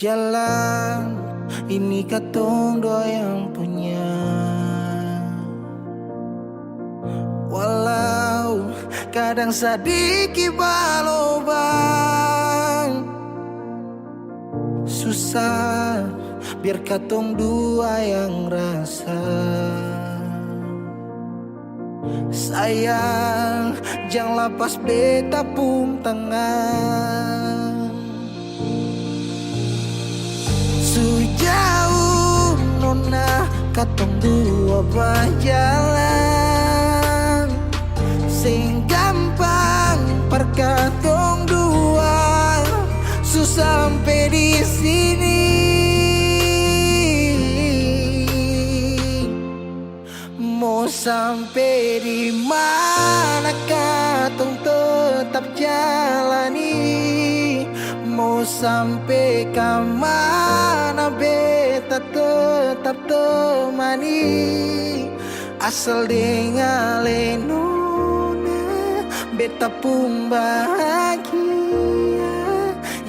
Jalan ini katong dua yang punya, walau kadang sedikit balobang. Susah biar katong dua yang rasa. Sayang jangan lepas beta pun tangan. Sejauh nona katong dua berjalan, sing gampang perkatong dua susah sampai di sini. Mau sampai di mana katong tetap jalani, mau sampai ke mana beta tetap temani. Asal dengan nona beta pun bahagia,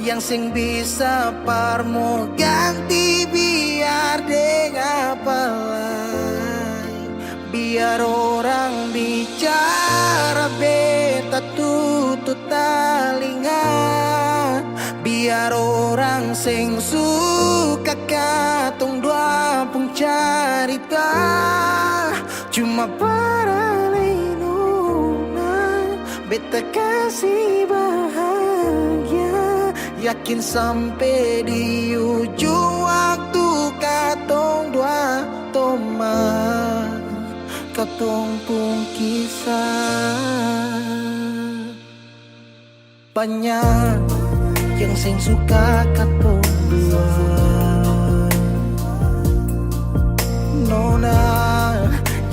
yang sing bisa parmo ganti biar dengan apa lain. Biar orang bicara beta tutup telinga, biar orang sing suka katong dua pun cerita. Cuma para nona beta kasih bahagia, yakin sampai di ujung waktu katong dua teman, katong pun kisah. Banyak yang sing suka katong dua, nona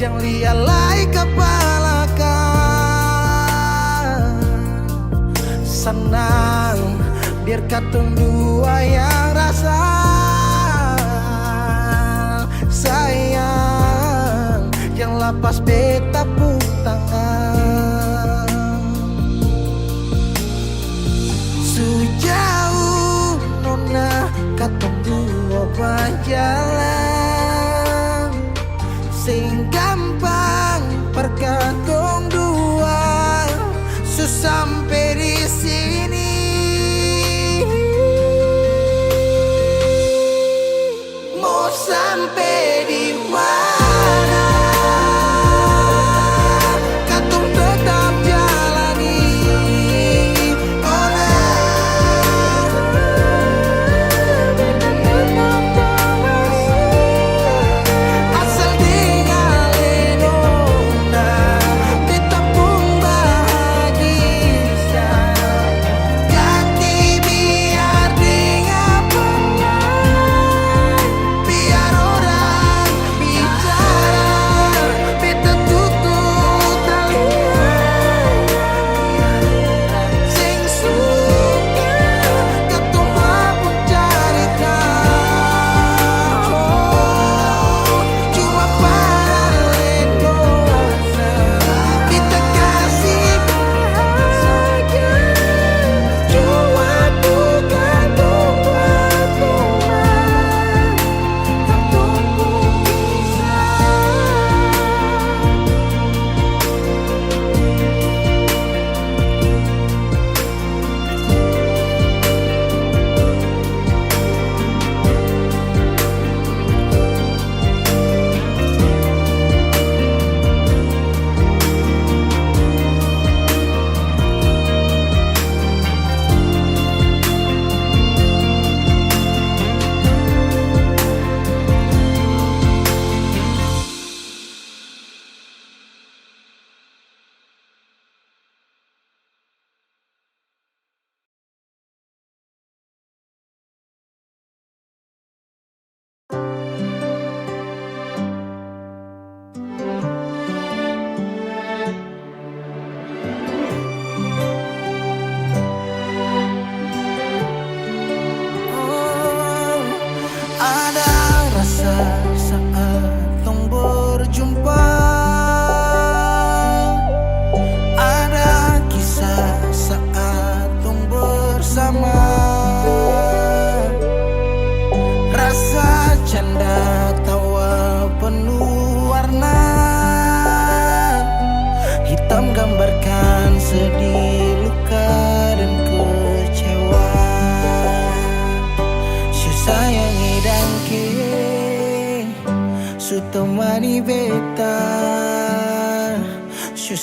jangan lialai kepala kan. Senang biar katong dua yang rasa. Sayang yang lepas beta pun tangan. Sejauh nona katong dua berjalan, sing gampang perkatong dua susah sampai di sini. Mau sampai di mana katong tetap jalani. Oh nah, asal dengan nona beta pun bahagia, ganti biar dengan apa, biar orang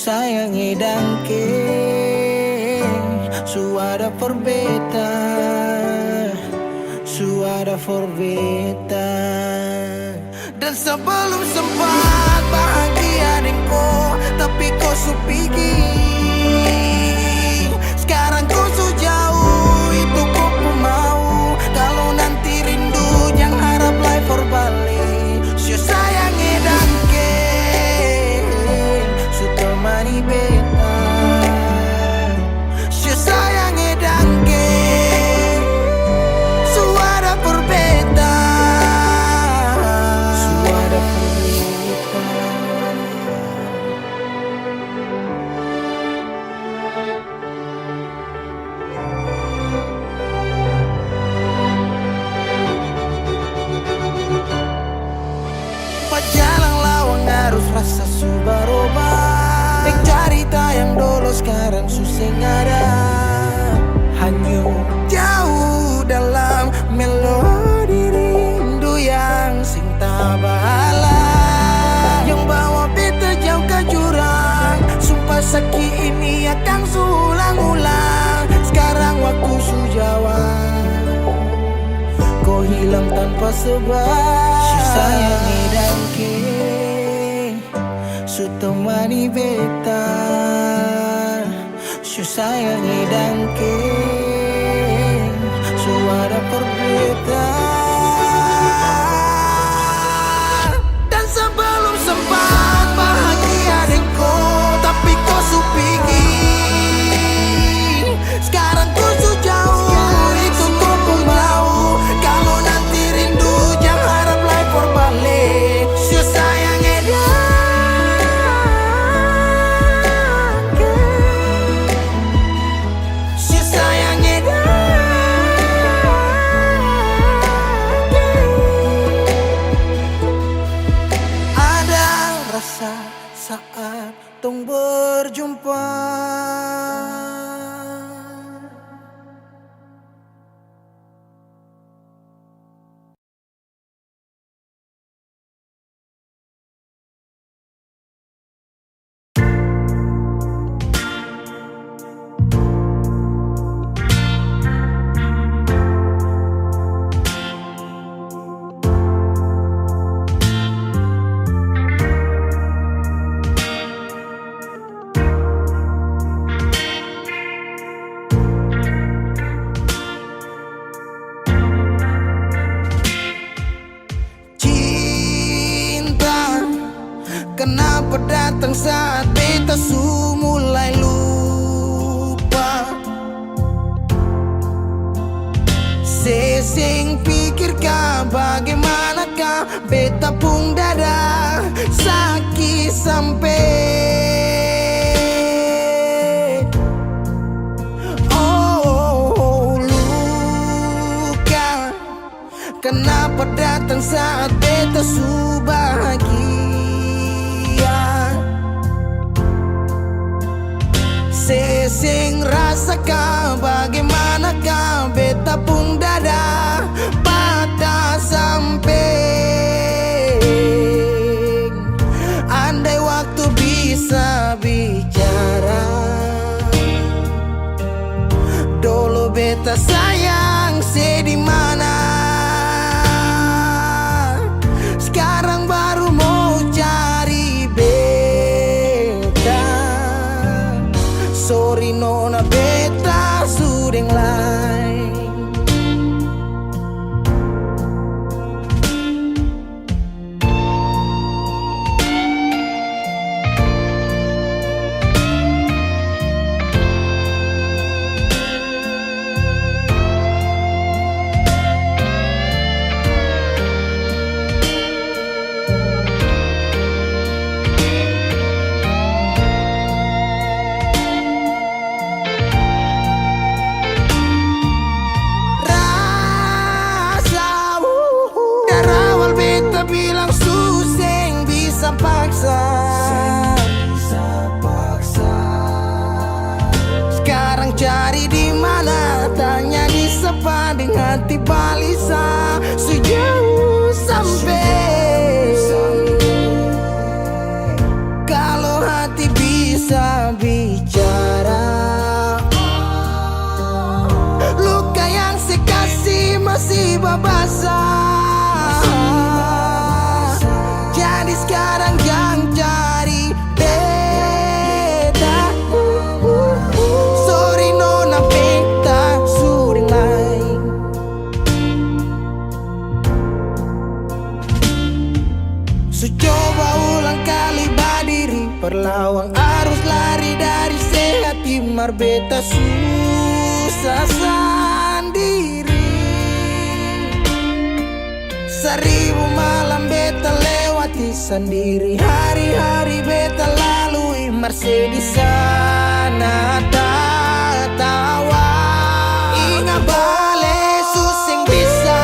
sayangi dangke suara forbeta dan sebelum sempat bahagia denganku tapi kau supigi sekarang kau so jauh itu kau pun mau kalau nanti rindu jangan harap life for balik so sayangi dangke su temani beta so sayangi dangke suara berbeda suara berbeda Pajalang lawang harus rasa subaroba Dek cerita yang dulu sekarang susah ada hanyut jauh dalam melodi rindu yang sing tak bahala yang bawa beta jauh ke jurang sumpah sakit ini akan ulang-ulang sekarang waktu sujawab kau hilang tanpa sebab si sayangi dangke su temani beta si sayangi dangke suara berbeda dan sebelum sempat bahagia denganku tapi kau supigi sekarang kau su jauh itu kau pun mau kalau nanti rindu jangan harap life for balik si sayangi dangke si sayangi rasa saat tong berjumpa kenapa datang saat beta su mulai lupa sesing pikirkan bagaimanakah beta pun dada sakit sampai oh luka kenapa datang saat beta su bahagia sesing rasakan bagaimanakah beta pun dada patah sampai andai waktu bisa bicara dulu beta sayang sedih mana sekarang baru mau cari beta sorry nona beta sudeng lain bilang suseng bisa paksa sekarang cari di mana tanya di sepa dengan hati balisa sejauh sampai kalau hati bisa masih babasa. Jadi sekarang yang cari beda. Sorry nona beta sudah lain. So coba ulang kali berdiri, perlawan arus lari dari sehat timar beta susah sendiri. Seribu malam beta lewati sendiri, hari-hari beta lalui Mercedes sana tawa. Ingat bale susing bisa,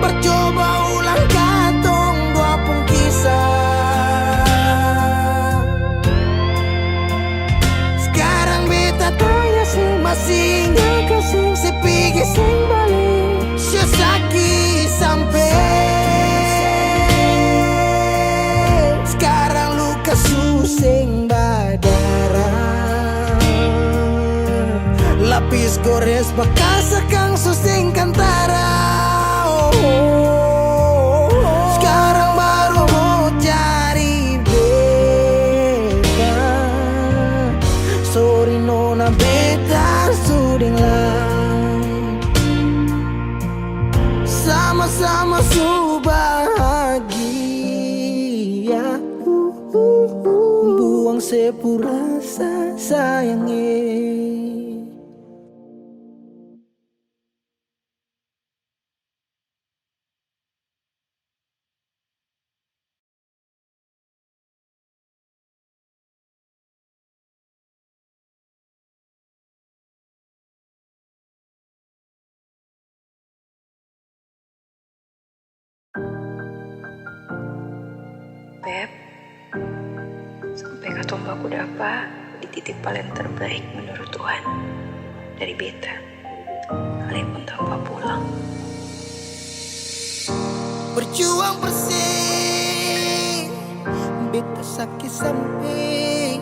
percoba ulang katong dua pun kisah. Sekarang beta tanya sing masih nggak kasih sepigi sing balik. Sesaki sampai sekarang luka susing badara. Lapis gores bekas kang susing kantara. Sekarang baru mau cari beta. Sorry nona beta sudah lah. Sama-sama su bahagia. Buang sepurasa sayangnya. Beb, sampai katong baku dapa di titik paling terbaik menurut Tuhan dari beta. Kalian pun tanpa pulang. Berjuang bersih, beta sakit sampai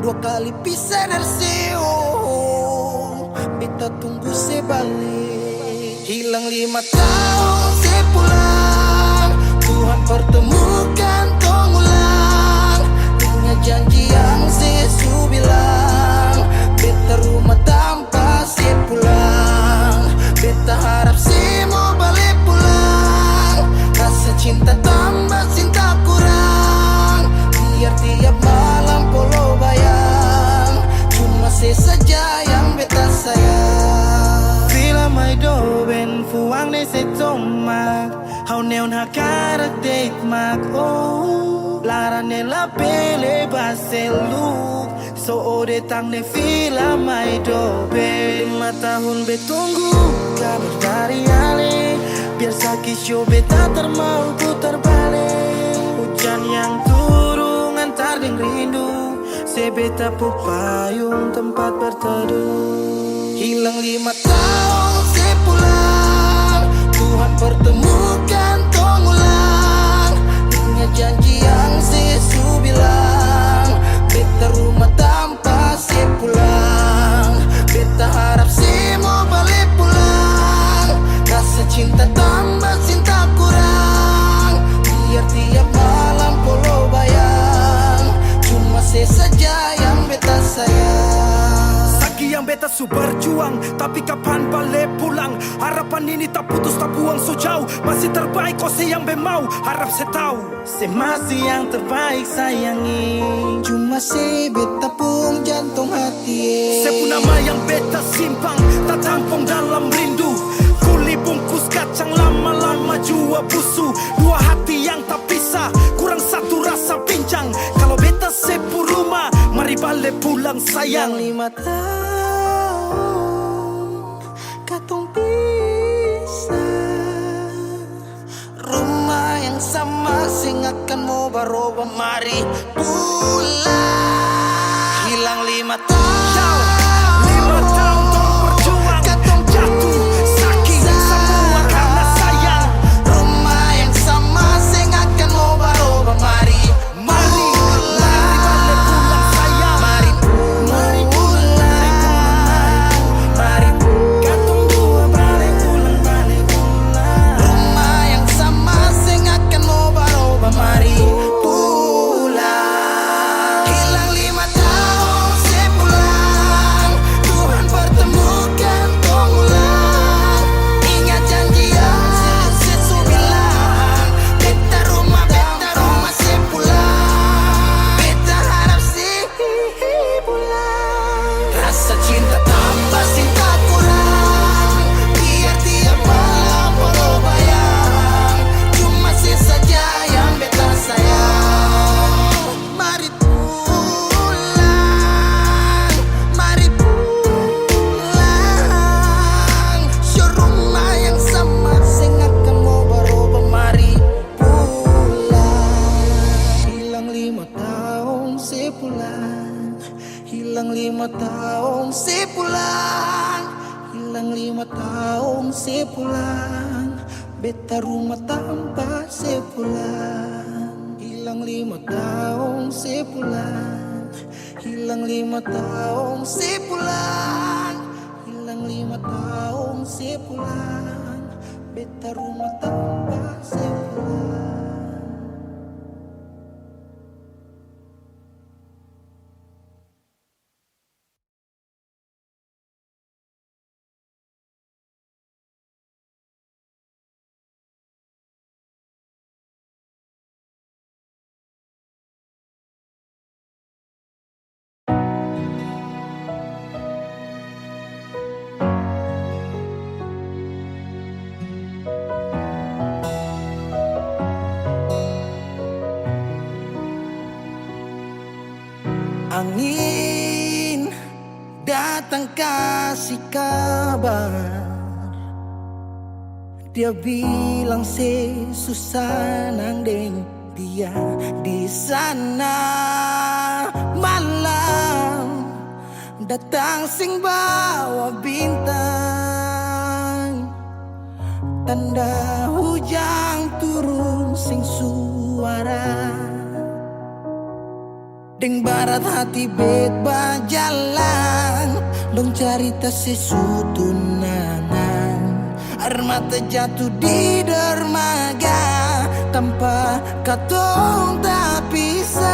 dua kali pisah dari Seoul. Beta tunggu sebalik, hilang 5 tahun sepulang. Tuhan pertemukan tong ulang, ingat janji yang Yesus bilang. Beta rumah tanpa sepulang, beta harap semua balik pulang. Rasa cinta tambah cinta kurang, biar tiap malam polo bayang. Cuma saja yang beta sayang. Fila mai do ben fuang ne se tomak. Hau neon hakarak date mak oh. Lara ne la pele baseluk. So ode tang ne fila mai dobe. 5 tahun betunggu kabar dari Ale, biar sakit show beta termau putar balik. Hujan yang turun antar deng rindu, sebeta pupayung tempat berteduh. Hilang 5 tahun sepulang, Tuhan pertemukan tong ulang. Ingat janji yang Yesus bilang. Beta rumah tanpa sepulang, beta harap semua balik pulang. Rasa cinta tambah cinta kurang, biar tiap malam polo bayang. Cuma saja yang beta sayang. Saki yang beta su berjuang, tapi kapan balik pulang? Harapan ini tak putus tak buang so jauh. Masih terbaik kau se yang bemau, harap se tahu. Se masih yang terbaik sayangi, cuma se beta pun jantung hati. Se pun nama yang beta simpang, tak tampung dalam rindu. Kuli bungkus kacang lama-lama jua busu. Dua hati yang tak pisah, kurang satu rasa pincang. Kalau beta sepu rumah, mari balik pulang sayang. 5 tahun katong pisah, rumah yang sama sing akan mau baroba, mari pulang. Hilang 5 tahun, 5 tahun tong berjuang, katong jatuh saking semua karena sayang. rumah yang sama sing akan mau baroba, mari Mari balik pulang sayang. mari pulang, mari pulang. rasa cinta tambah cinta kurang. Biar tiap malam baru bayang, cuma sih saja yang beta sayang. Mari pulang, mari pulang. Show rumah yang sama, sing akan mau berubah. Mari pulang. Hilang 5 tahun sepulang, hilang 5 tahun sepulang, hilang 5 tahun sepulang. Beta rumah tanpa sepulang. Hilang 5 tahun sepulang, hilang 5 tahun sepulang, hilang 5 tahun sepulang. Beta rumah tanpa sepulang. Angin datang kasih kabar, dia bilang susah nang deng dia di sana. Malam datang sing bawa bintang, tanda hujan turun sing suara. Deng barat hati bet bajalan, dong cerita sesutunangan. Air mata jatuh di dermaga, tanpa katong tak pisah.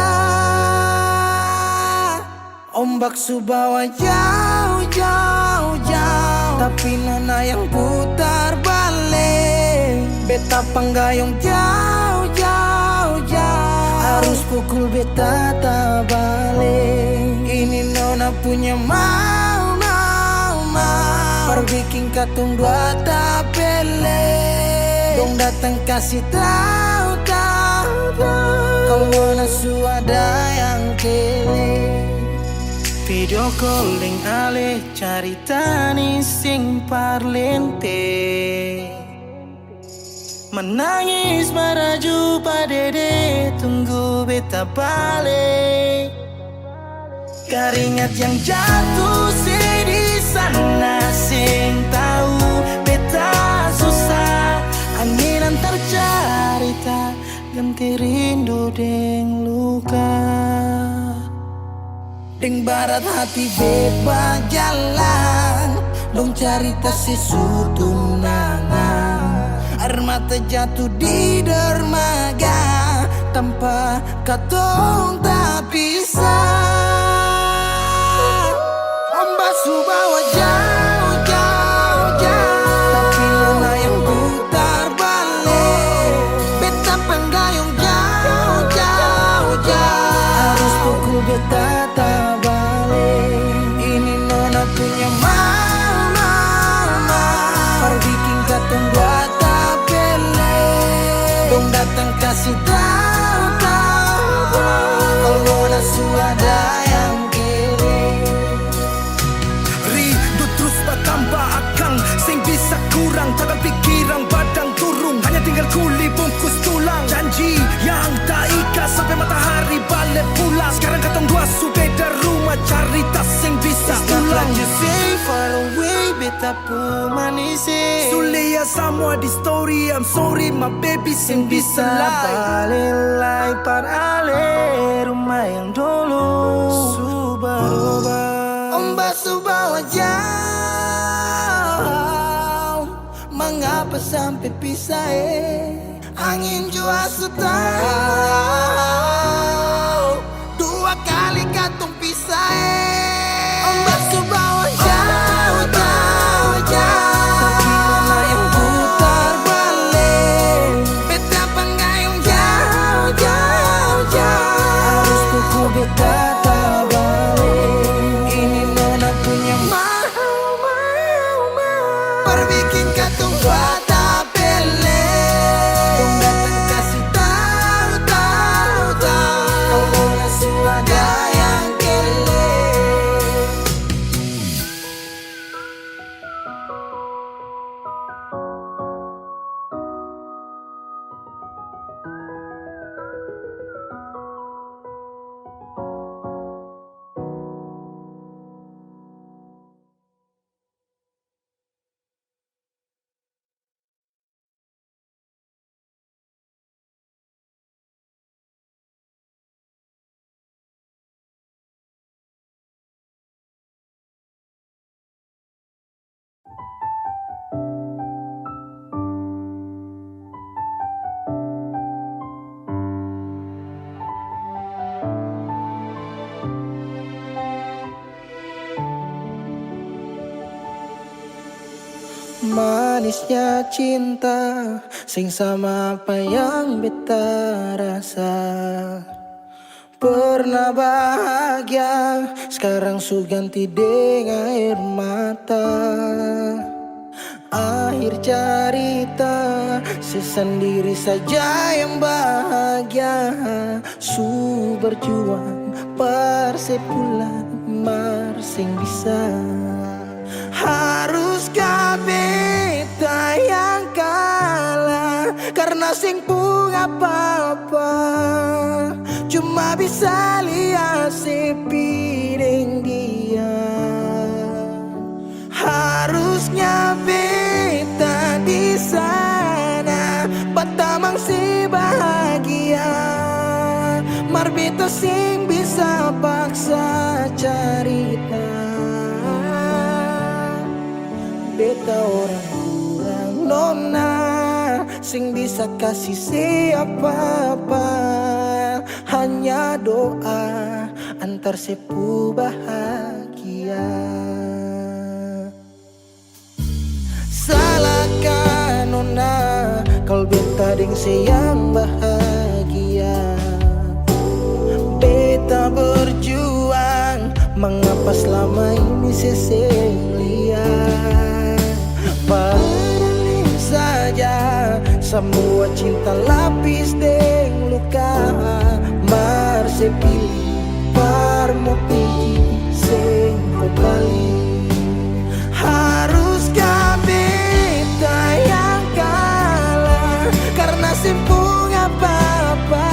Ombak subawa jauh, jauh, jauh, tapi nona yang putar balik. Beta panggayung jauh, jauh, jauh, harus pukul beta tak balik. Ini nona punya mau, mau, mau, perbikin katong dua tak pele. Dong datang kasih tahu, tahu, tahu, kalau nona suada yang kele. Video calling ale carita ni sing parlente, menangis meraju padede tunggu beta balik. Keringat yang jatuh di sana sing tahu beta susah. Angin antar carita ganti rindu deng luka. Deng barat hati bebas jalan, dong cerita sesutunangan. Air mata jatuh di dermaga, tanpa katong tak pisah. Ombak subawa jauh, jauh, jauh, tapi nona yang putar balik. Beta penggayung jauh, jauh, jauh, harus pukul beta tak balik. Ini nona punya mau, mau, mau, perbikin katong dua tak pele. Dong datang kasih tahu, tahu, kalau nona suada yang kere. Rindu terus bertambah akang, sing bisa kurang, takkan pikiran badang turung. Hanya tinggal kuli bungkus tulang, janji yang tak ikhlas sampai matahari balik pulang. Sekarang katong dua su beda rumah, cari tas sing bisa ulang. You say far away, beta pun manis. Sulia semua di story, I'm sorry my baby sing bisa Balilai par ale rumah yang dulu Subaroba. Ombak subawa jauh, mengapa sampai pisah? Angin jua tahu, dua kali katong pisah. Ombak subawa jauh, jauh, jauh, tapi nona yang putar balik. Beta penggayung jauh, jauh, jauh, harus pukul beta tak balik. Ini nona punya Tong bata pele Tong datang kasih tahu Kalau nasu ada yang kele Manisnya cinta sing sama apa yang beta rasa. Pernah bahagia sekarang su ganti dengan air mata. Akhir cerita sesendiri saja yang bahagia. Su berjuang persepulan marsing bisa. Haruskah beta yang kalah karena sing pun apa-apa. Cuma bisa lihat sepi dengan dia. Harusnya beta di sana batamang si bahagia. Mar beta sing bisa paksa cerita. Beta orang kurang nona sing bisa kasih siapa-apa. Hanya doa antar sepu bahagia. Salahkan nona kalau beta deng sayang bahagia. Beta berjuang mengapa selama ini seseng lihat. Padahal saja semua cinta lapis deng luka. Mar sepilih parmo pigi sing kembali. Haruskah beta yang kalah karena simpung apa-apa.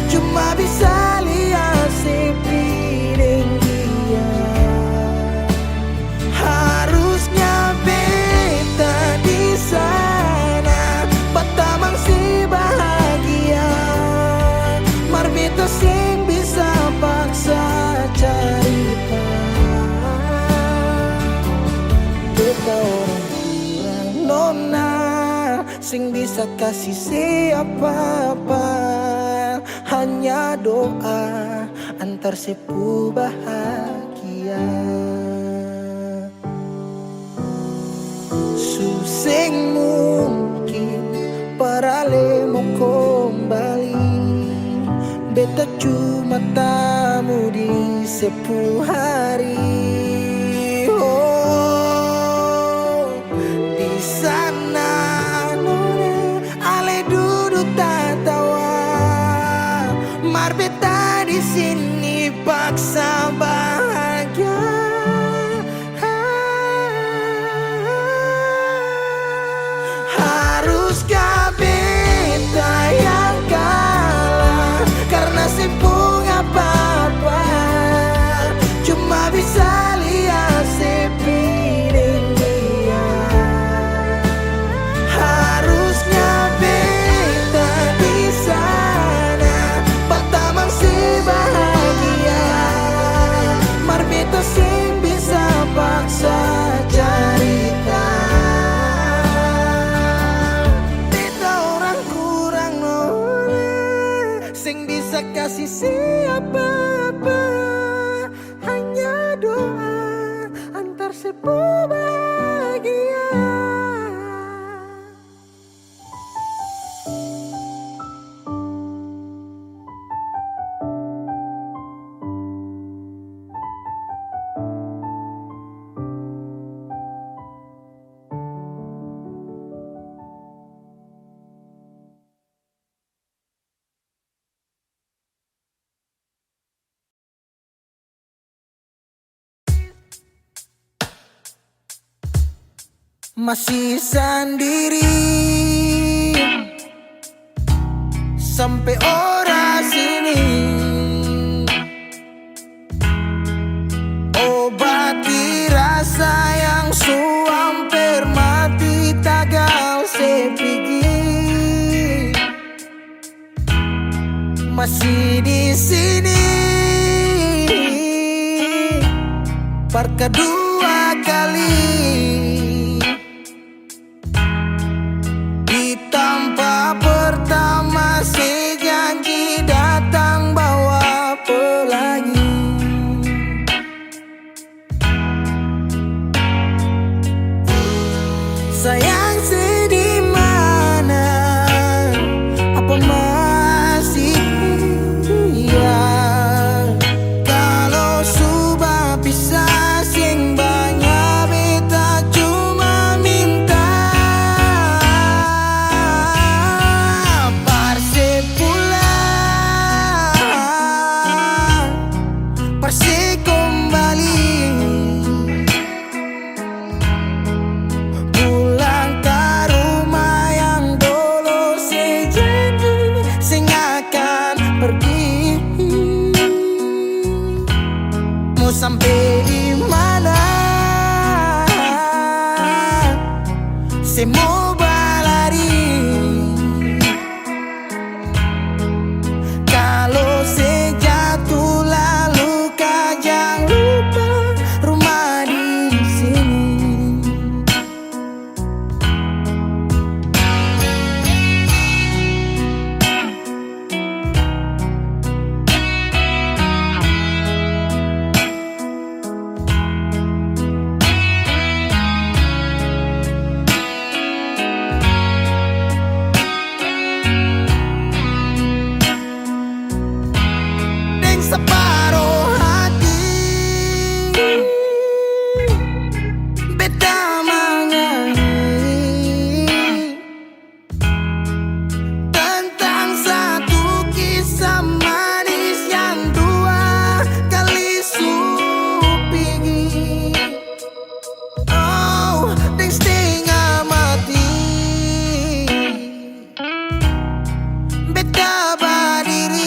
Cuma bisa lihat sepi deng dia. Harusnya beta di sana batamang si bahagia. Mar beta sing bisa paksa cerita. Beta orang kurang nona sing bisa kasih siapa-apa. Hanya doa antar sepu bahagia. Suseng mungkin parale mau kembali. Beta cuma tamu di sepu hari. Oh, di sana nona ale duduk tatawa. Mar beta di sini paksa bahagia. Haruskah beta yang kalah karena simpung apa-apa. Cuma bisa lihat sepi dengan dia. Harusnya beta di sana batamang si bahagia. Mar beta sing bisa paksa cerita. Beta orang kurang nona sing bisa kasih siapa-apa. Hanya doa antar sepu bahagia. masih sendiri sampai ora sini. Obati rasa yang hampir mati tagal sepigi, masih di sini per kedua kali. Di tempat pertama si janji datang bawa pelangi. Sayang sedih mana, apa masih iya? Kalau sudah bisa sing banyak beta cuma minta parse pulang, parse kembali. Mau sampai di mana? Saya mau berlari. Kalau saya jatuh lalu kau jangan lupa rumah di sini. Separuh hati beta menyanyi tentang satu kisah manis yang dua kali supigi. Oh, deng setengah mati beta berdiri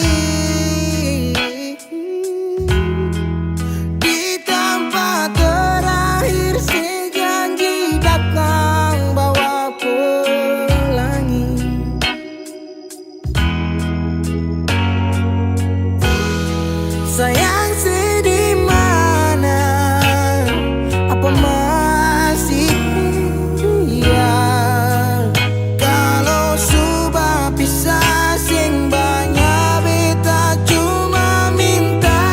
sayang sedih mana, apa masih iya? Kalau sudah bisa sing banyak beta cuma minta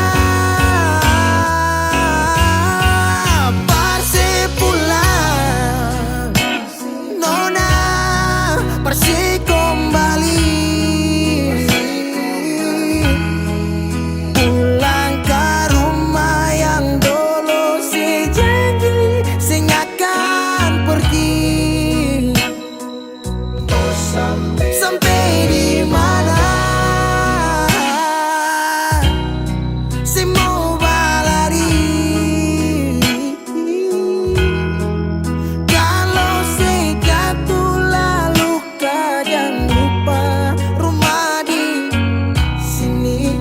parse pulang, nona parse kembali. Sampai di mana saya mau berlari? Kalau saya jatuh lalu kau jangan lupa rumah di sini.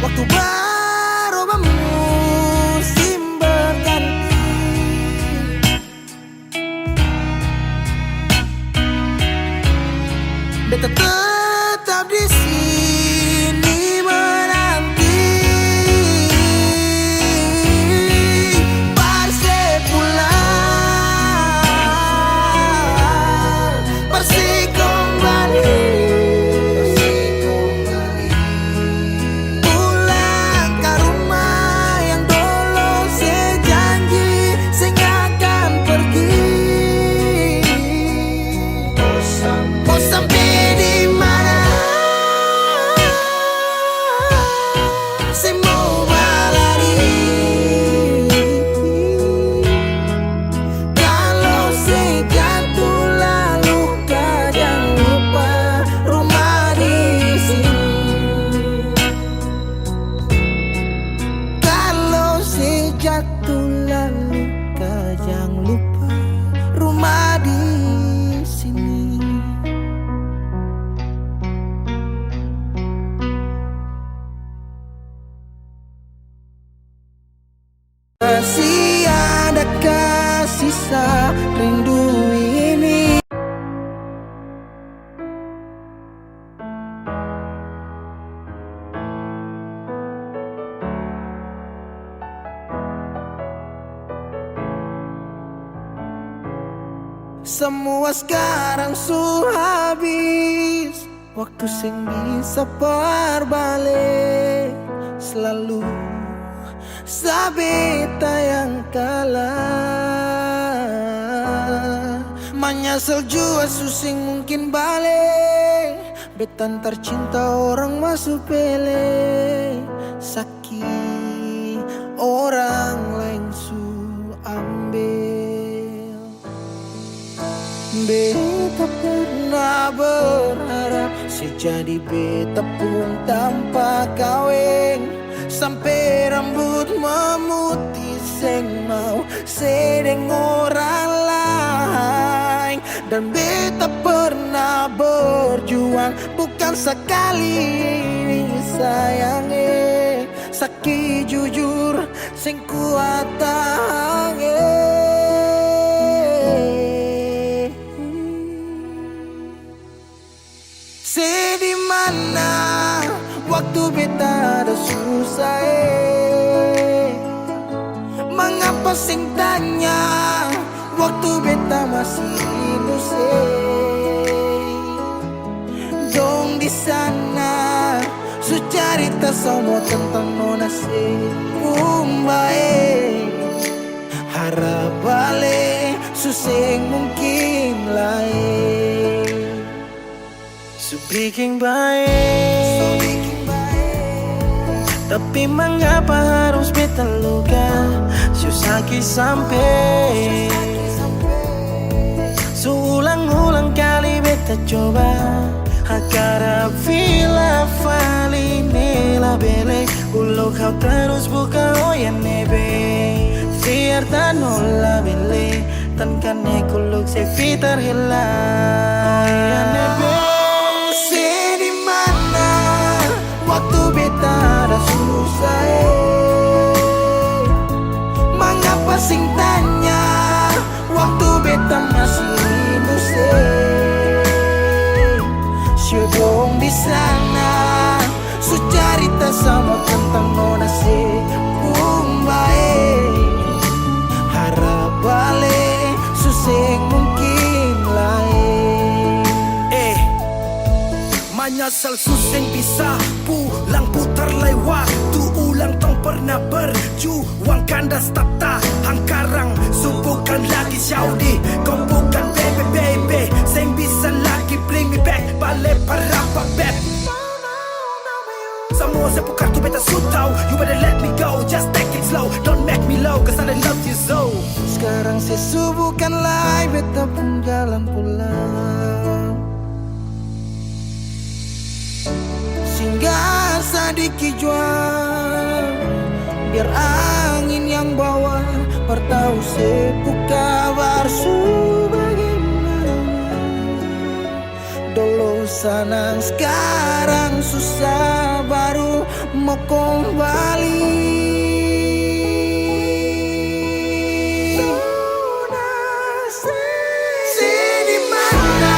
Waktu berubah musim berganti, beta tetap di sini menanti parse pulang, parse kembali, pulang Semua sekarang su habis, waktu sing bisa berbalik. Selalu sabeta yang kalah. Menyesal jua susing mungkin balik. Betan tercinta orang masuk pele. Sakit orang lain su ambil. Beta pernah berharap sejadi beta pun tanpa kawin. Sampai rambut memutih seng mau sedeng orang lain. Dan beta pernah berjuang bukan sekali sayangi. Sakit jujur sing kuat tahangi. Sedih mana waktu beta ada susah. Mengapa sing tanya waktu beta masih hidup. Dong di sana su cerita semua tentang nona umbae. Harap balik suseng mungkin lain. Su bikin baik, tapi mengapa harus beta luka? Su sakit sampai Suulang-ulang kali beta coba agar vila fali nela bele. Ulo kau terus buka oyan nebe Fiar tanola bele Tan kane kuluk se fitar hela oyan nebe. Sedih mana waktu beta ada susah. Mengapa sing tanya waktu beta masih hidup. Syedong di sana su cerita sama tentang nona umbae. Harap balik suseng mungkin lain. Menyesal suseng bisa pulang putar lewat. Tu ulang tong pernah berjuang kandas tata hangkarang. So bukan lagi Saudi, kau bukan baby. Seng bisa lagi bring me back. Balik parapa back. Semua saya bukan tu beta su tau. You better let me go, just take it slow. Don't make me low, cause I love you so. Sekarang sesu bukan lagi beta pun jalan pulang. Singgah sedikit jual, biar angin yang bawa bertahu sepuka barsu bagaimana. Dulu senang sekarang susah baru mau kembali. Sedih mana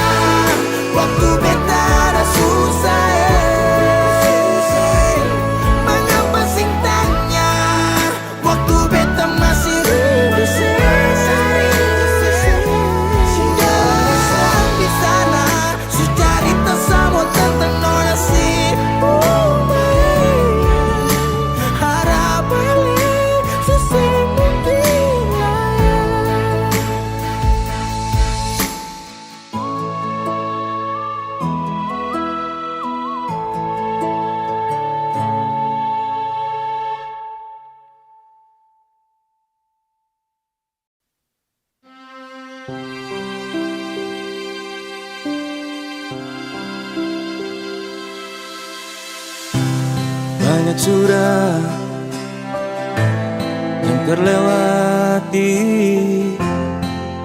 waktu beta ada susah. Banyak sudah yang terlewati,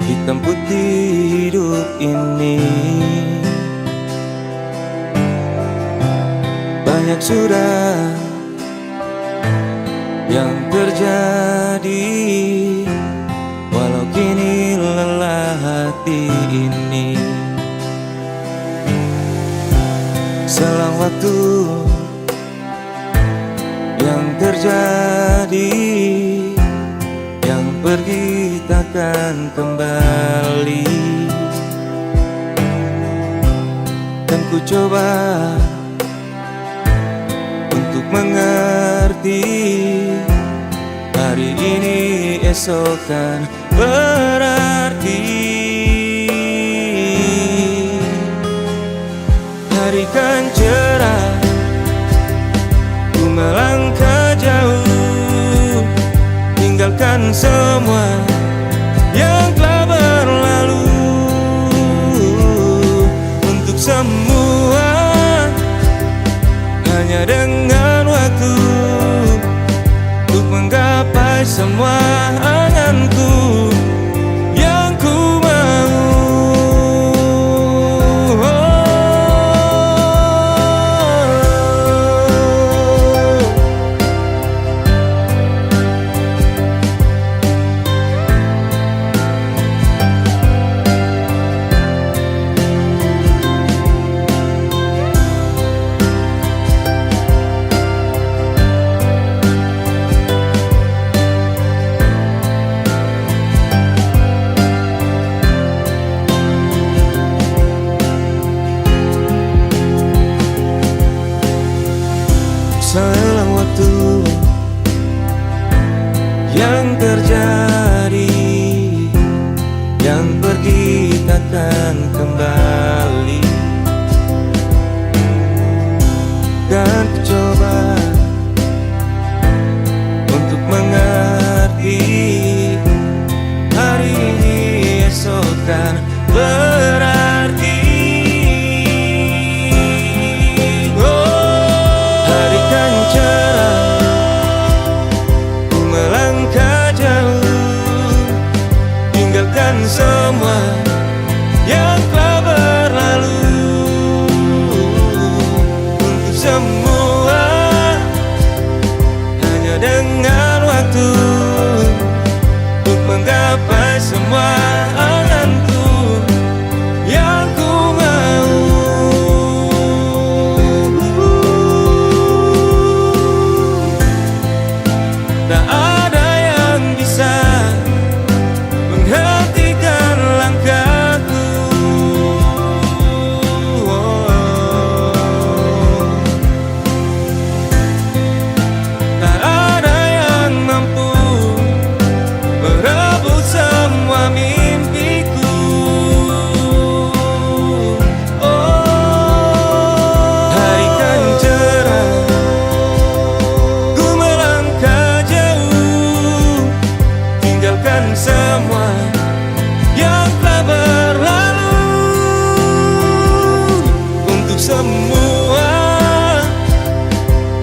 hitam putih hidup ini. Banyak sudah yang terjadi, walau kini lelah hati ini. Selang waktu yang terjadi, yang pergi takkan kembali. ku coba untuk mengerti. Hari ini esok kan berarti. Hari kan cerah, ku melangkah jauh, tinggalkan semua yang telah berlalu. Untuk semua hanya dengan waktu, untuk menggapai semua anganku yang ku mau. Selang waktu yang terjadi, yang pergi takkan kembali. Dan ku coba untuk mengerti. Hari ini esok kan berarti. Semua yang telah berlalu. Untuk semua hanya dengan waktu, untuk menggapai semua anganku yang ku mau. Tak ada yang bisa menghentikan langkahku. Tak ada yang mampu merebut semua mimpiku. Hari kan cerah, ku melangkah jauh, tinggalkan semua yang telah berlalu. Untuk semua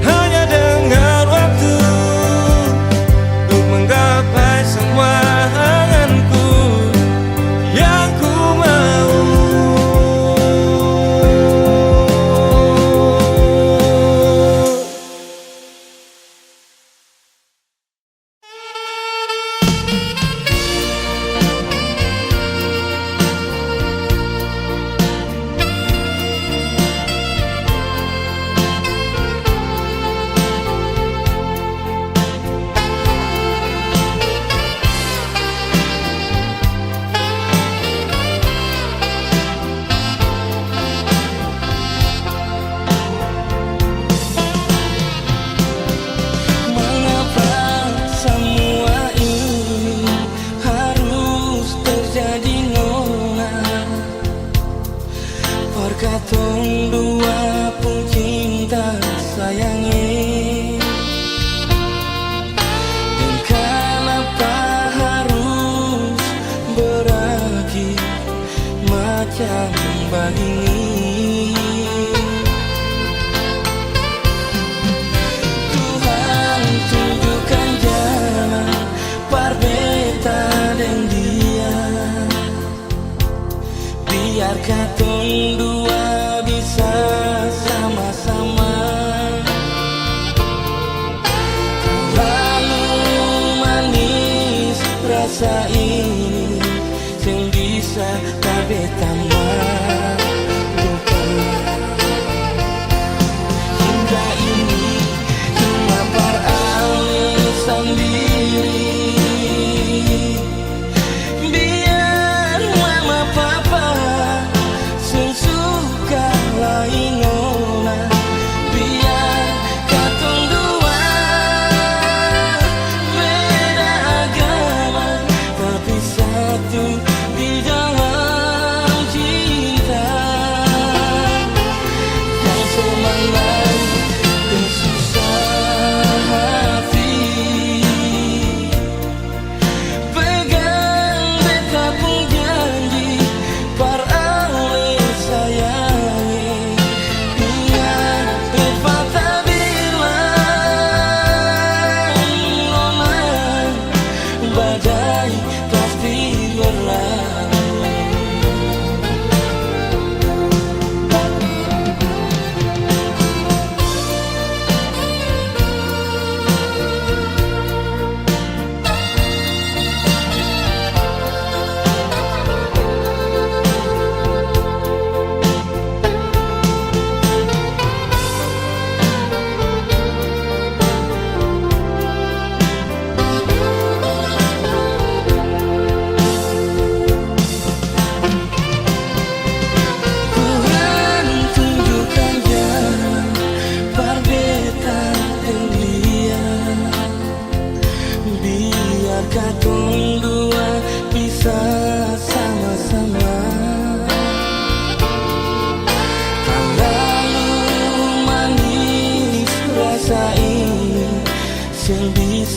hanya dengan waktu, untuk menggapai semua anganku yang ku mau. Mengapa semua ini harus terjadi, nona? Perkatong dua pun cinta sayangi. Dan kenapa harus berakhir macam begini? Tuhan tunjukkan jalan parbeta dan dia, biar katong dua bisa sama-sama. Terlalu manis rasa ini, yang bisa kabe tambah lupa. Cinta ini cuma beralasan diri, biar mama papa suka lain.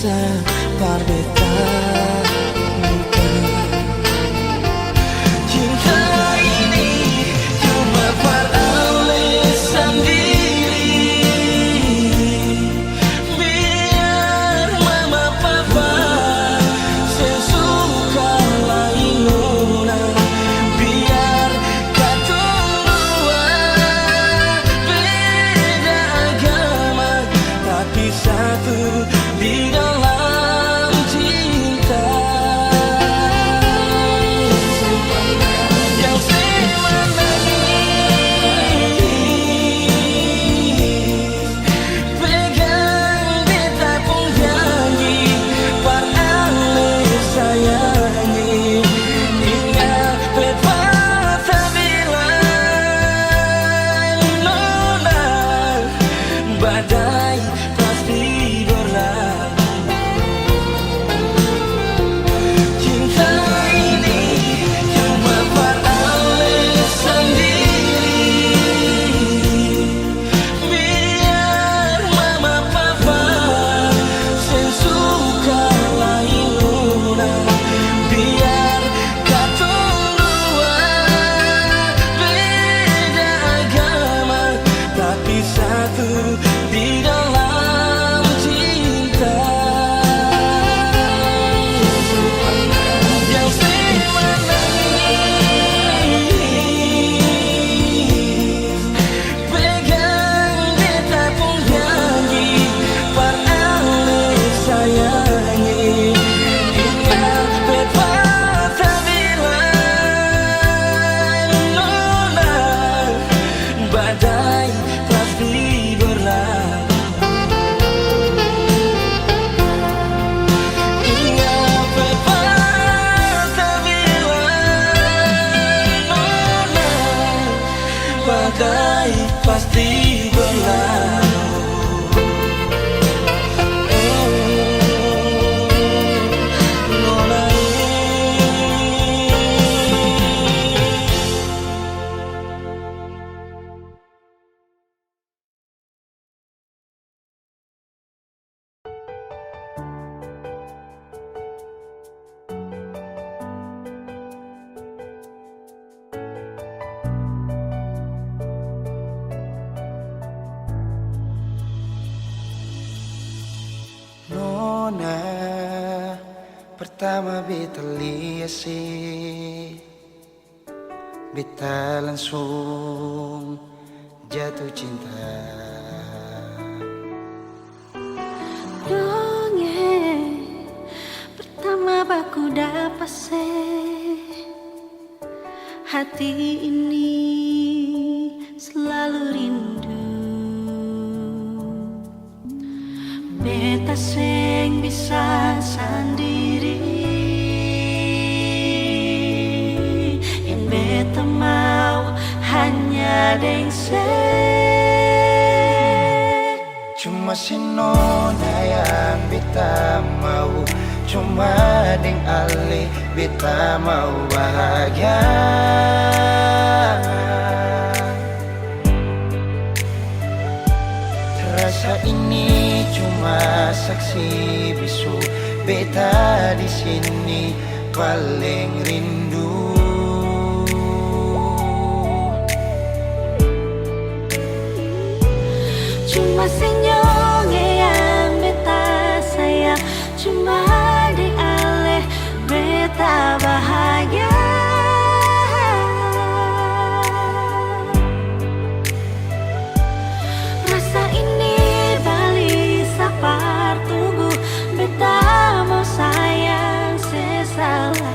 bisa parbeta cinta ini cuma peralisan diri biar mama papa sesuka lainuna biar katua beda agama tapi satu di dalam cinta yang semenangis pegang beta pun janji parale sayangi ingat beta bilang nona badai pasti berlalu cinta ini cuma peralisan diri biar mama papa sesuka lainuna biar katong dua beda agama tapi satu di dalam cinta yang semenangis pegang beta pun janji parale sayangi ingat beta bilang nona badai pasti berlalu ingat beta bilang nona badai pasti berlalu nona Nona, pertama beta lihat beta langsung jatuh cinta. Dongeng pertama baku dapat hati ini selalu rindu beta seng bisa sendiri yang beta mau hanya deng Cuma si Nona yang beta mau, cuma deng Ale beta mau bahagia. Terasa ini cuma saksi bisu, beta di sini paling rindu. Cuma senyum yang beta sayang, cuma di Ale beta bahagia. Rasa ini balik sapar tunggu, beta mau sayang sesalah.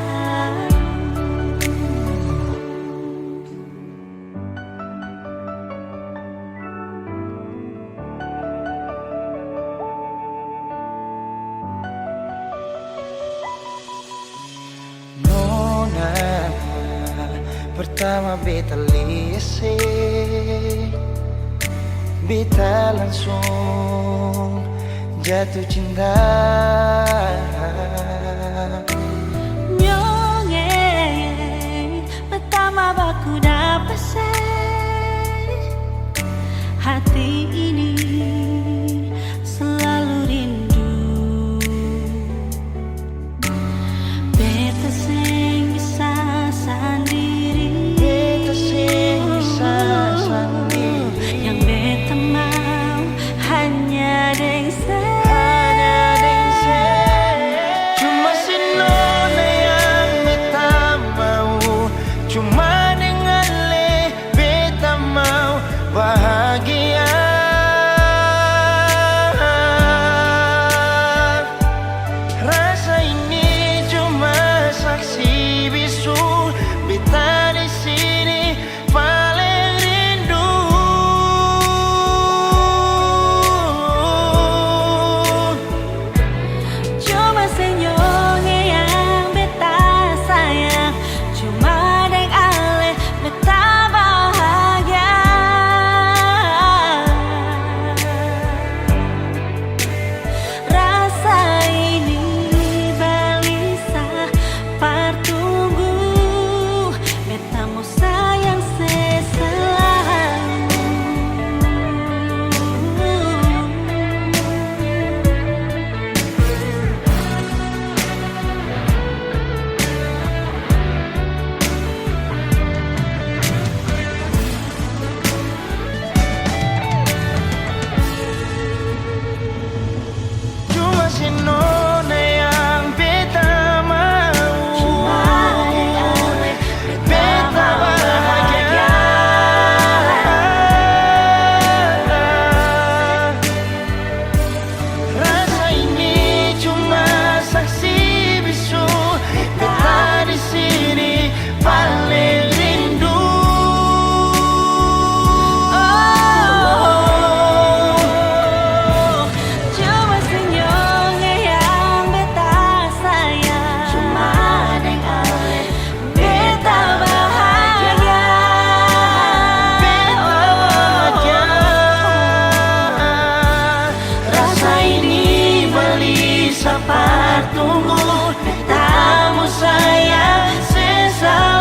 Pertama beta lihat beta langsung jatuh cinta. Nyongeng pertama baku dapat hati ini selalu rindu Cuma si nona yang beta mau, cuma dengan le beta mau bahagia. Rasa ini cuma saksi bisu, beta di sini paling rindu. Cuma senyumnya yang beta sayang, cuma deng ale beta bahagia. Rasa ini balisa partunggu, beta mau sayang seselalu. Cuma si nona yang beta mau, Cuma deng ale beta bahagia. Rasa ini cuma saksi bisu, beta di sini paling rindu. Cuma senyumnya yang beta sayang, cuma deng ale beta bahagia. Rasa ini balisa partunggu, beta mau sayang seselalu.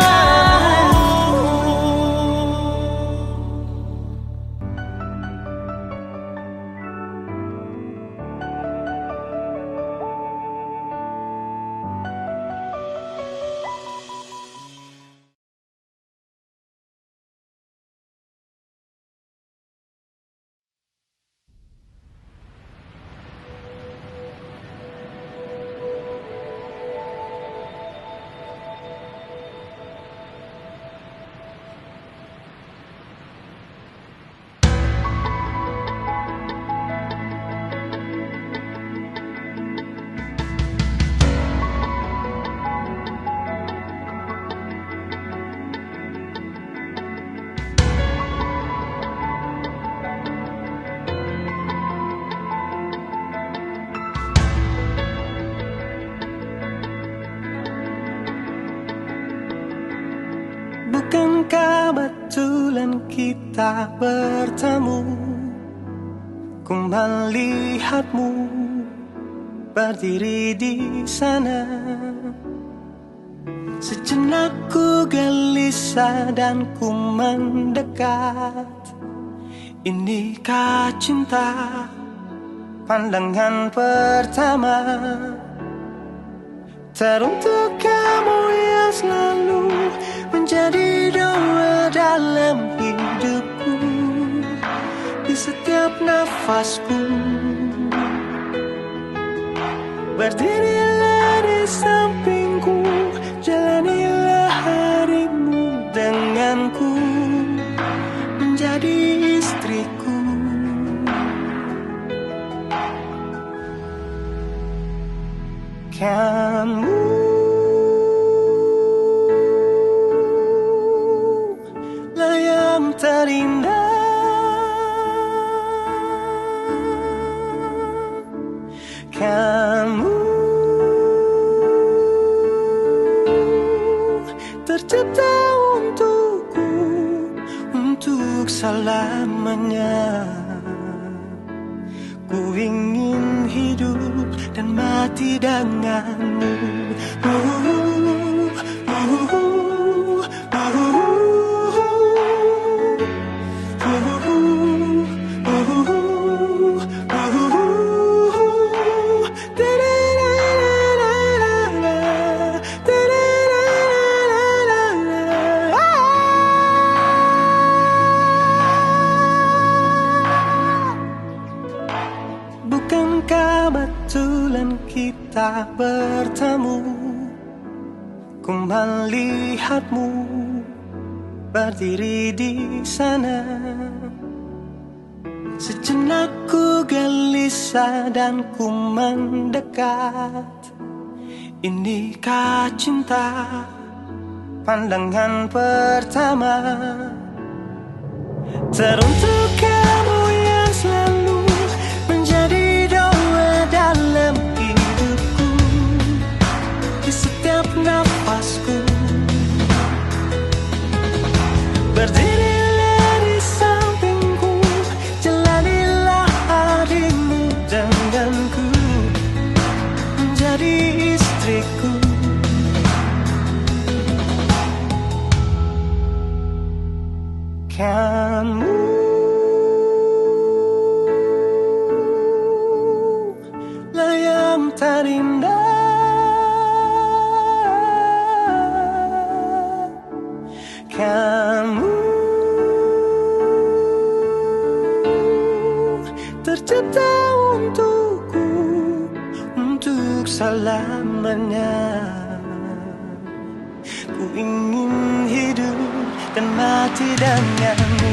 Bukankah betulan kita bertemu? Ku melihatmu berdiri di sana. Sejenak ku gelisah dan ku mendekat. Inikah cinta pandangan pertama? Teruntuk kamu yang selalu menjadi doa dalam hidupku, di setiap nafasku. Berdirilah di sampingku, jalanilah harimu denganku, menjadi istriku. Kamu lah yang terindah, kamu tercipta untukku, untuk selamanya. Ku ingin hidup dan mati denganmu. Bukankah betulan kita bertemu? Ku melihatmu berdiri di sana. Sejenak ku gelisah dan ku mendekat. Inikah cinta pandangan pertama? Teruntuk kamu yang selalu menjadi doa dalam hidupku, di setiap nafasku. Berdirilah di sampingku, jalanilah harimu denganku, menjadi istriku. Kamu lah yang terindah. Kamu tercipta untukku, untuk selamanya. Ku ingin hidup dan mati denganmu.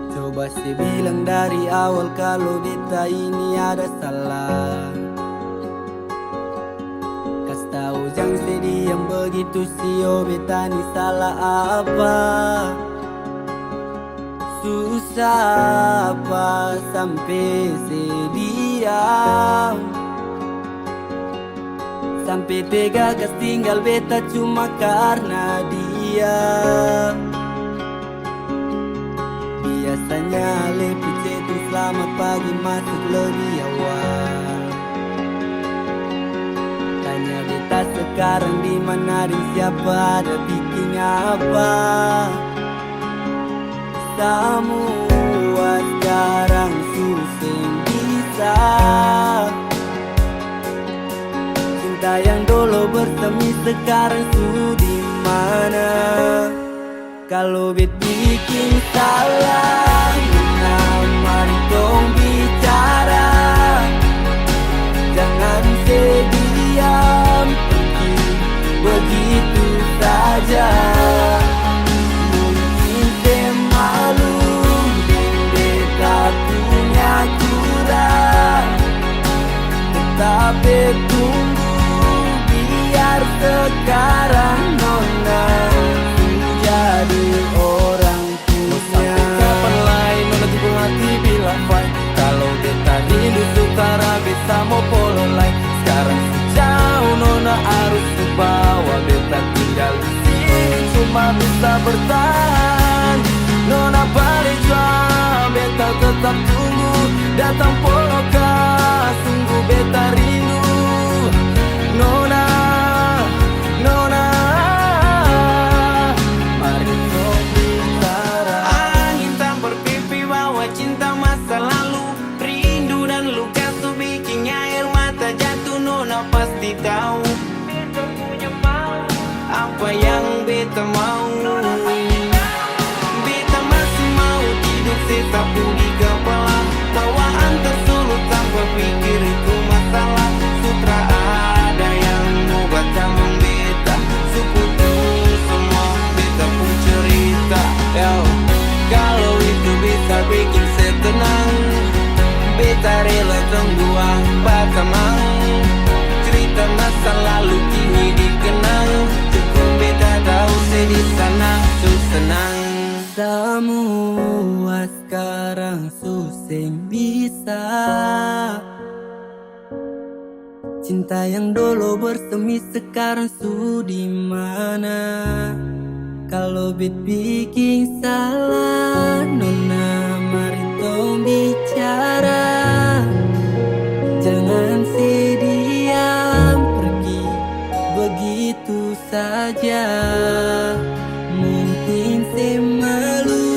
Coba sih bilang dari awal kalau beta ini ada salah. Kas tahu jangan sedih yang begitu sih, oh beta ini salah apa? Susah apa sampai sedia, sampai tega kas tinggal beta cuma karena dia. Biasanya lebih chatting selamat pagi masuk lebih awal. Tanya beta sekarang di mana dan siapa, ada bikin apa? Semua sekarang susah bisa. Cinta yang dulu bersemi sekarang sudah di mana? Kalau bet bikin salah, mari dong bicara. Jangan sediam begitu saja. Mungkin malu beta punya curang, tetapi tunggu biar sekarang nona jadi orang punya. Kapan lain nona tipu hati bila fight. Kalau beta hidup sutara bisa mau polo lain. Sekarang sejauh nona harus bawa beta tinggal di sini cuma bisa bertahan. Nona balik jual beta tetap tunggu. datang poloka, sungguh beta rindu. Nona, nona, mari kau bicara. Angin tak berpipi bawa cinta masa lalu, rindu dan luka tuh bikin air mata jatuh. Nona pasti tahu beta punya mau, apa yang beta mau. Beta masih mau hidup sesapu di kepala, tawa antar sulut tanpa pikir itu masalah. Sutra ada yang mau baca membeta, sukutu semua beta pun cerita. Yo, kalau itu bisa bikin saya tenang, beta rela tunggu apa tamang. Cerita masa lalu kini dikenang, cukup beta tahu saya di sana su senang. Semua sekarang susah bisa, cinta yang dulu bersemi sekarang su di mana. Kalau bet bikin salah, nona mari tong bicara. Jangan diam pergi begitu saja. Mungkin saya malu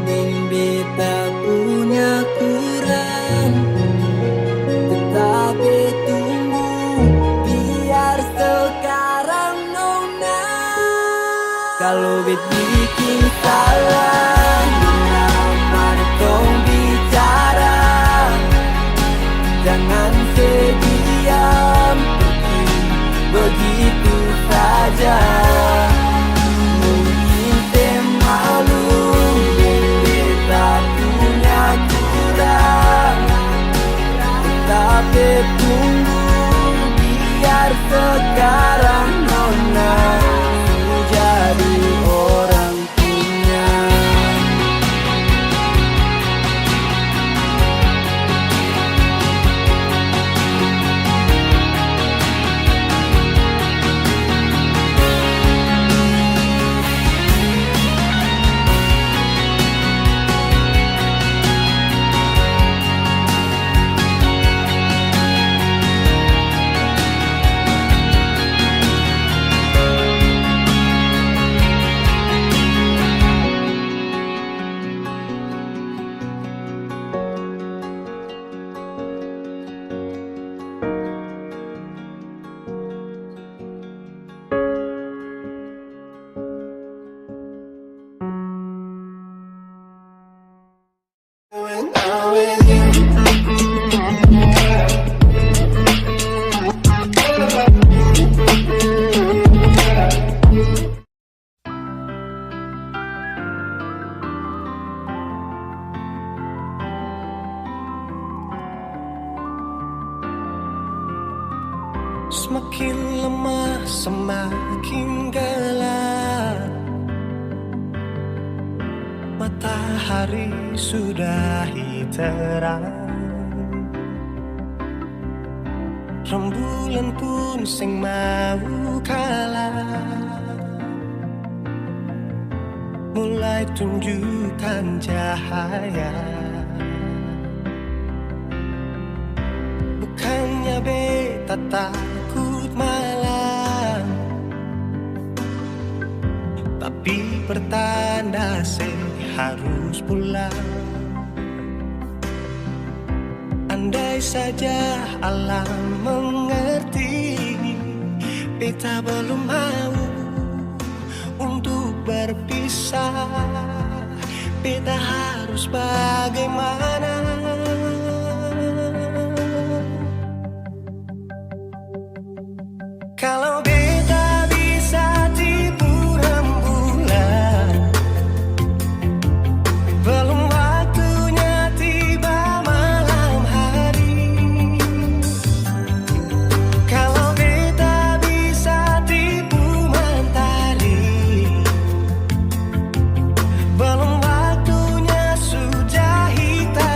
dan beta punya kurang, tetapi tunggu biar sekarang nona. Kalau bet bikin salah, nona mari tong bicara. Jangan diam pergi begitu saja. Mungkin saya malu beta punya kurang, tetapi tunggu biar sekarang nona jadi orang punya. Semakin lemah semakin gelap, matahari sudah terang. Rembulan pun sing mau kalah, mulai tunjukkan cahaya. Bukannya beta takut malam, tapi pertanda saya harus pulang. Andai saja alam mengerti, beta belum mau untuk berpisah. Beta harus bagaimana? Kalau beta bisa tipu rembulan, belum waktunya tiba malam hari. Kalau beta bisa tipu mentari, belum waktunya sudah hitam.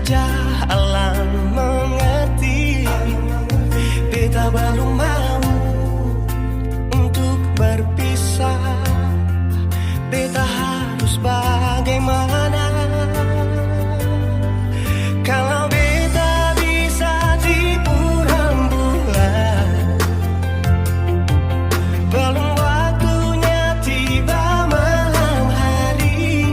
saja alam mengerti. Beta belum mau untuk berpisah. Beta harus bagaimana? Kalau beta bisa tipu rembulan, belum waktunya tiba malam hari.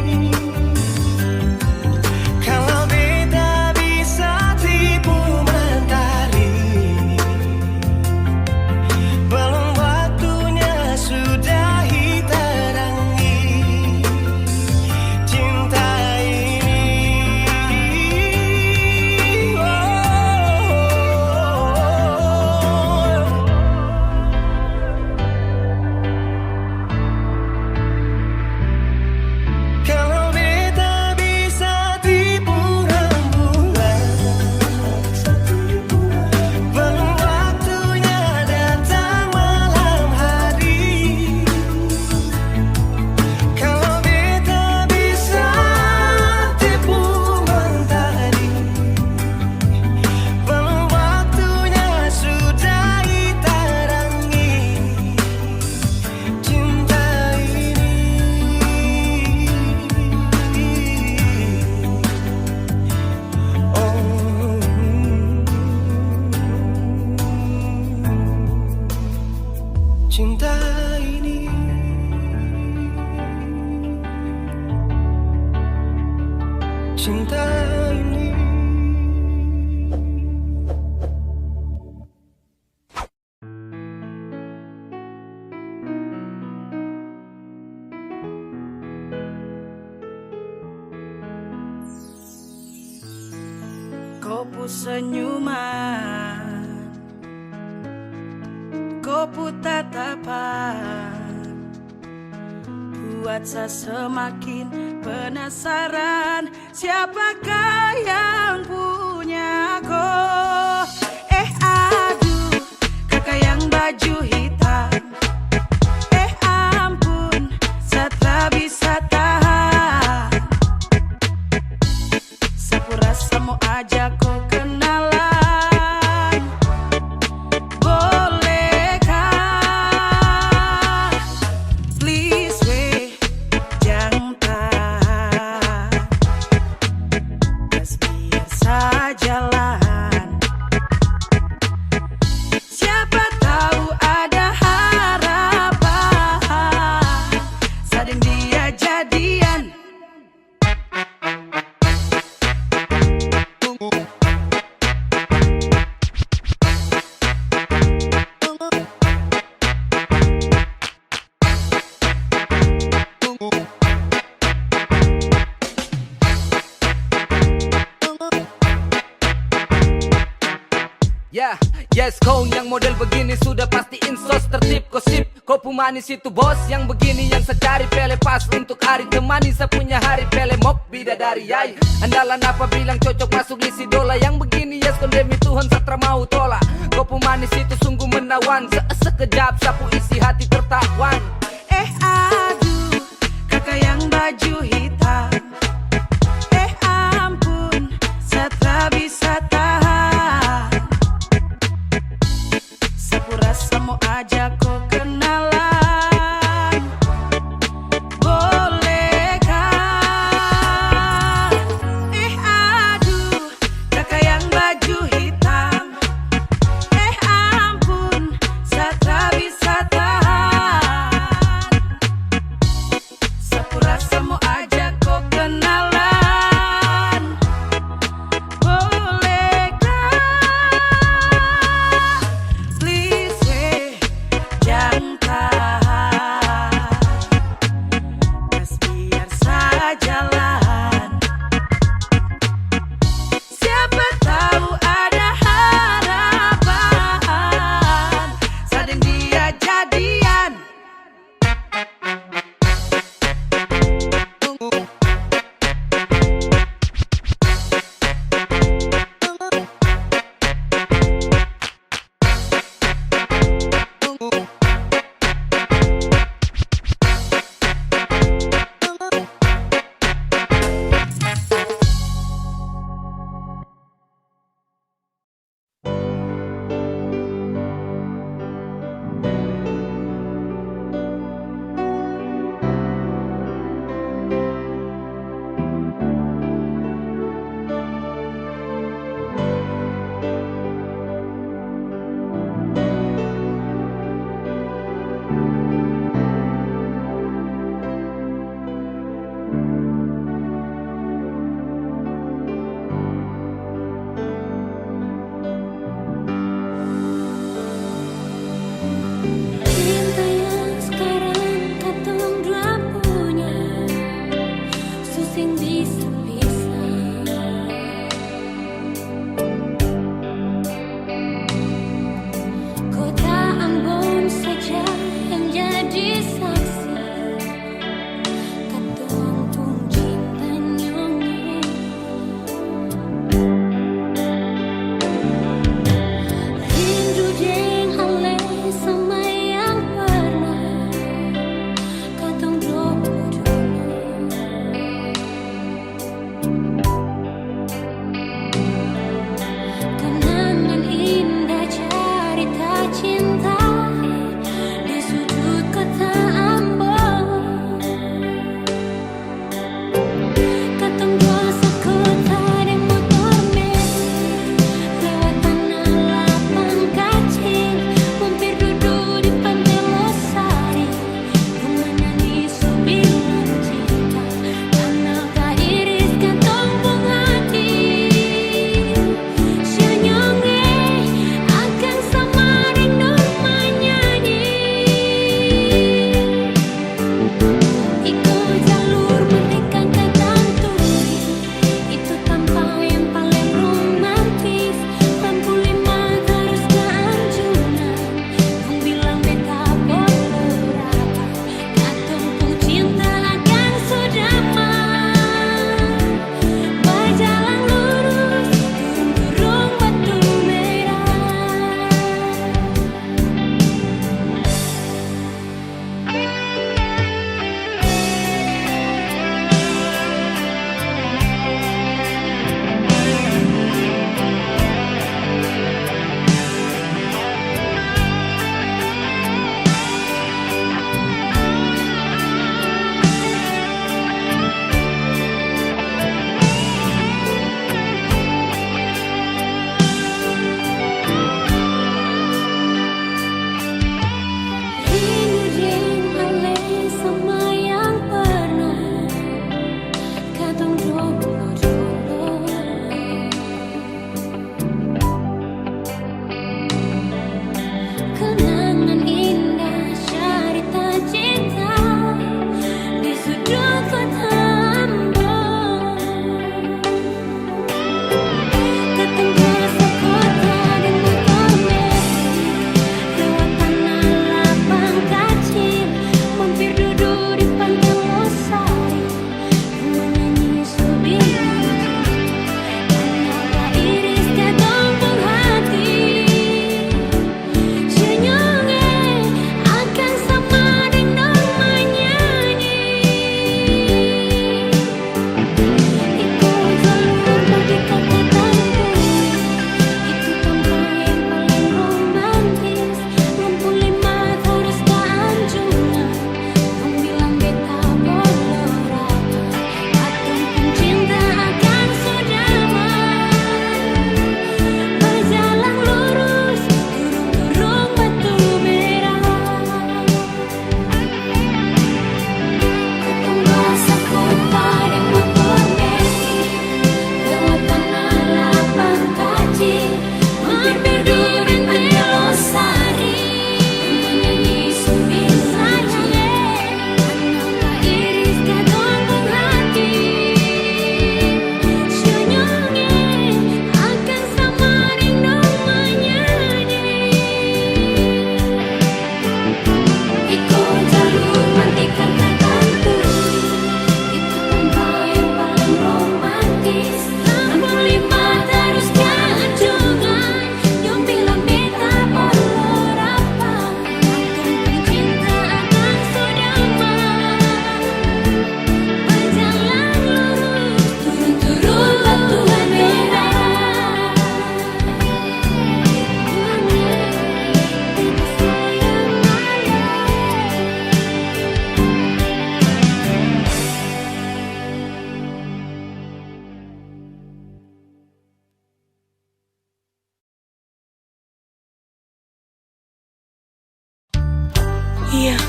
Kalau beta bisa tipu mentari, belum waktunya sudahi terangi cinta ini. Kalau beta bisa tipu rembulan, belum waktunya datang malam hari. Kalau beta bisa tipu mentari, belum waktunya sudahi terangi cinta ini. Cinta ini, cinta ini. Kopu senyuman, kopu tatapan, buat saya semakin penasaran. Siapakah yang punya kau? Aduh, kakak yang baju hitam. Ampun, saya tak bisa tahan. Sepurasa mau ajak kau kenalan. Bolehkah? Please weh, jangan tahan. Just biar saya jalan. Siapa tahu ada harapan. Sadin dia jadian. Ya, yes, kau yang model begini sudah pasti insos tertib gosip. Kopu manis itu bos yang begini yang saya cari. Pele pas untuk hari temani saya punya hari. Pele mok bidadari yai. Andalan apa bilang cocok masuk list idola. Yang begini yes kondemi Tuhan satra mau tolak. Kopu manis itu sungguh menawan. Sekejap sapu isi hati tertawan. Aduh, kakak yang baju hitam. Ampun, saya tak bisa tahan. Sepurasa mau ajak kau kenalan. Bolehkah? Aduh, kakak yang baju hitam. Ampun, saya tak bisa tahan. Sepurasa mau ajak Iya.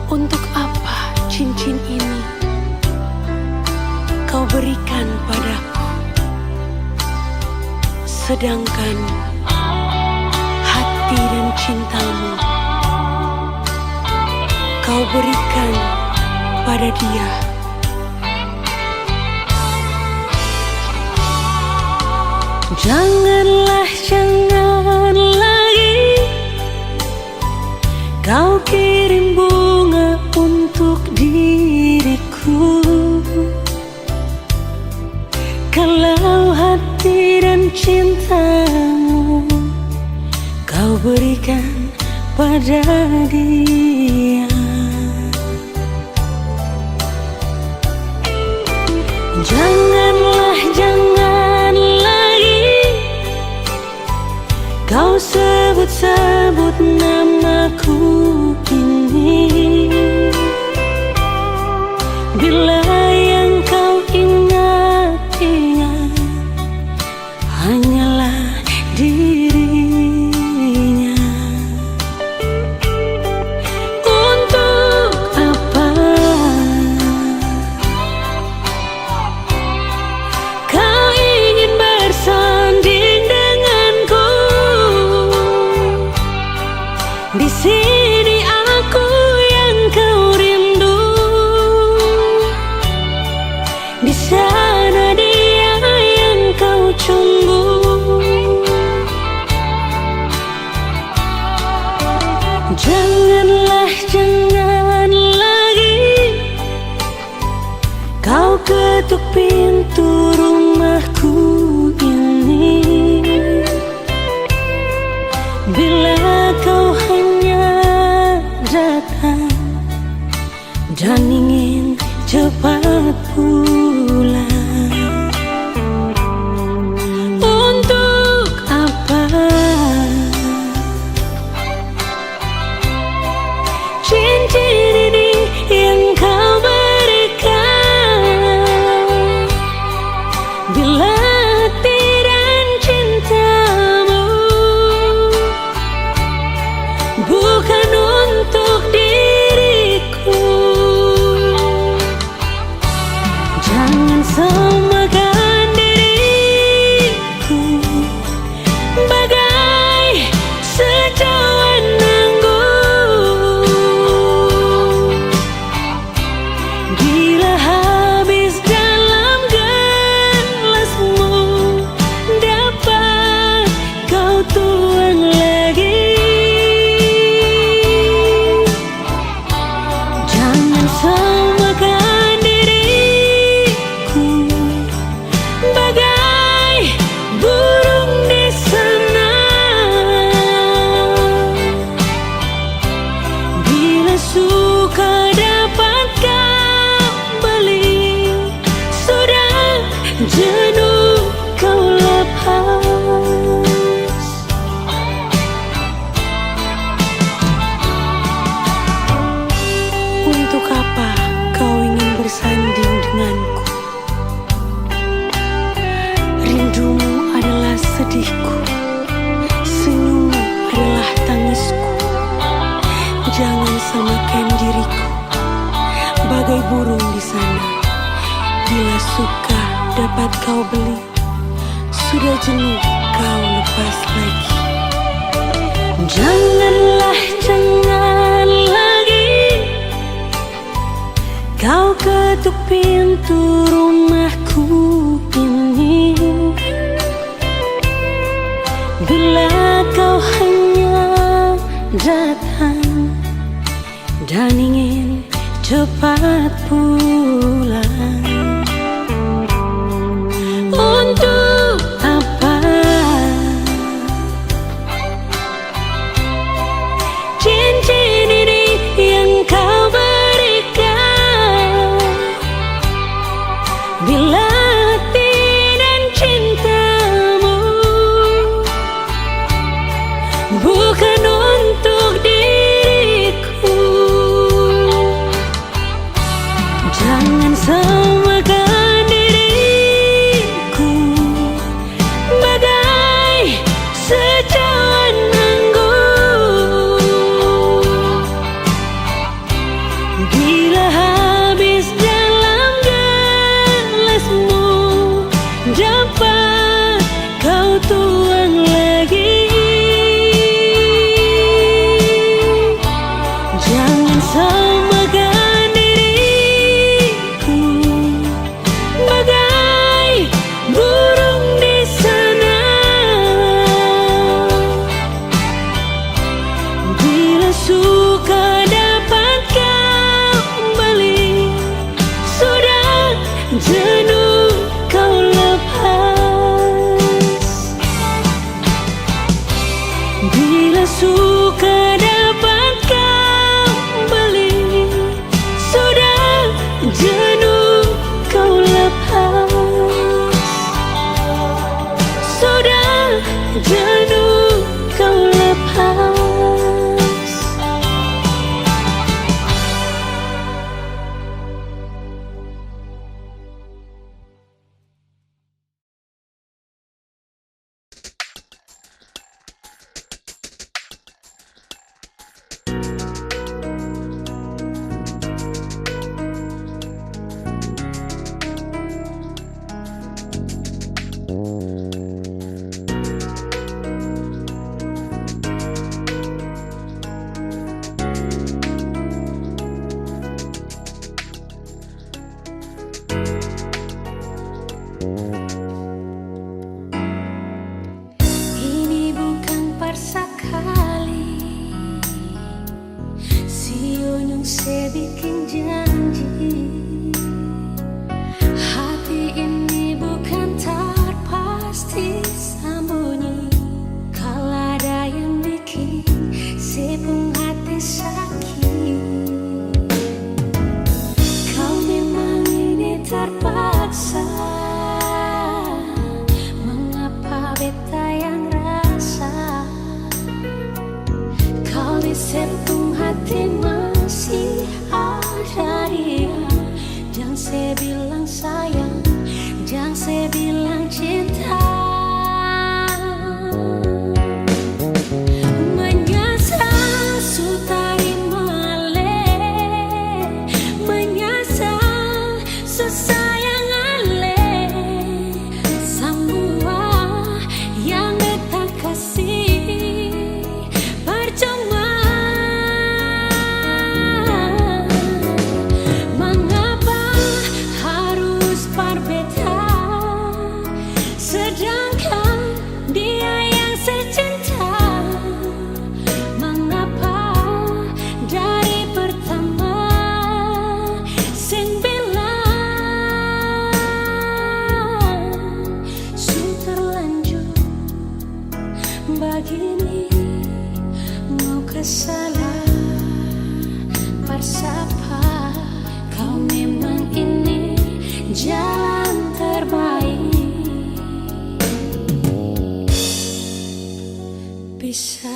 Untuk apa cincin ini kau berikan padaku, sedangkan hati dan cintamu kau berikan pada dia? Janganlah, jangan lagi kau kirim bunga untuk diriku, kalau hati dan cintamu kau berikan pada dia. Janganlah, jangan lagi kau sebut-sebut namaku ini, bila yang kau ingat-ingat hanyalah dirinya. Untuk apa kau ingin bersanding denganku? Di sini aku yang kau rindu, di sana dia yang kau tunggu. Janganlah, jangan lagi kau ketuk pintu rumahku ini, bila kau hanya datang dan ingin cepat pulang. Untuk apa cincin ini yang kau berikan, bila hati dan cintamu bukan untuk diriku? Jangan samakan diriku bagai secawan anggur, bila habis dalam gelasmu dapat kau tuang lagi. Jangan samakan diriku bagai burung di sana, bila suka dapat kau beli, sudah jenuh kau lepas. Untuk apa kau ingin bersanding denganku? Rindumu adalah sedihku, senyummu adalah tangisku. Jangan samakan diriku bagai burung di sana, bila suka dapat kau beli, sudah jenuh kau lepas lagi. Janganlah, jangan lagi kau ketuk pintu rumahku ini, bila kau hanya datang dan ingin cepat pulang. Untuk apa cincin ini yang kau berikan, bila hati dan cintamu bukan untuk diriku? dapat kau tuang lagi. Jangan samakan diriku bagai burung di sana. Bila suka dapat kau beli, sudah jenuh kau lepas. Bila suka dapat kau beli, sudah jenuh kau lepas. Sudah jenuh kau lepas. Ini bukan parsa kali si Onyong se bikin janji. Hati ini bukan terpasti sembunyi. Kalau ada yang bikin sepung hati sakit, kau memang ini terpaksa. Mengapa beta yang rasa kau di sepung hati masih ada dia. Jangan saya bilang sayang, jangan saya bilang cinta. Menyesal sutari male, menyesal sesayang ale. Semua yang beta kasih percuma. Mengapa harus berbeda, sedangkan dia yang saya cinta? Mengapa dari pertama sing bilang su terlanjur begini? Mau kesalah bersapa, kau memang ini jalan terbaik. Bisa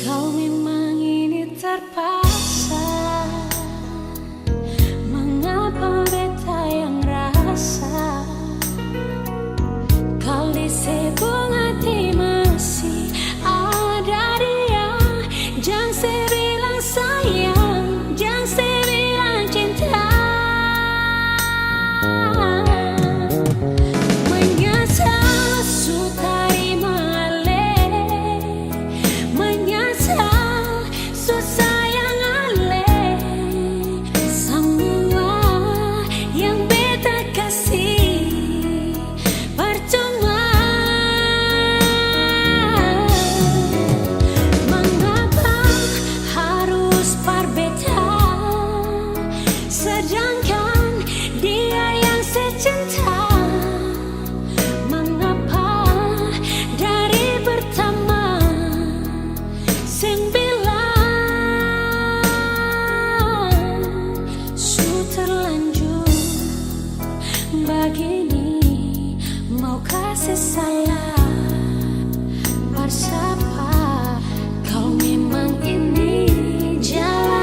kau memang ini terpaksa. Mengapa beta yang rasa kau di sepung hati masih ada dia? Jangan saya bilang sayang, jangan saya bilang cinta. Menyesal sutari male, menyesal susayang ale. Semua yang beta kasih percuma. Mengapa harus berbeda, sedangkan dia yang saya cinta? Mengapa dari pertama sing bilang su terlanjur begini? Mau kasih salah bersapa, kau memang ini jalan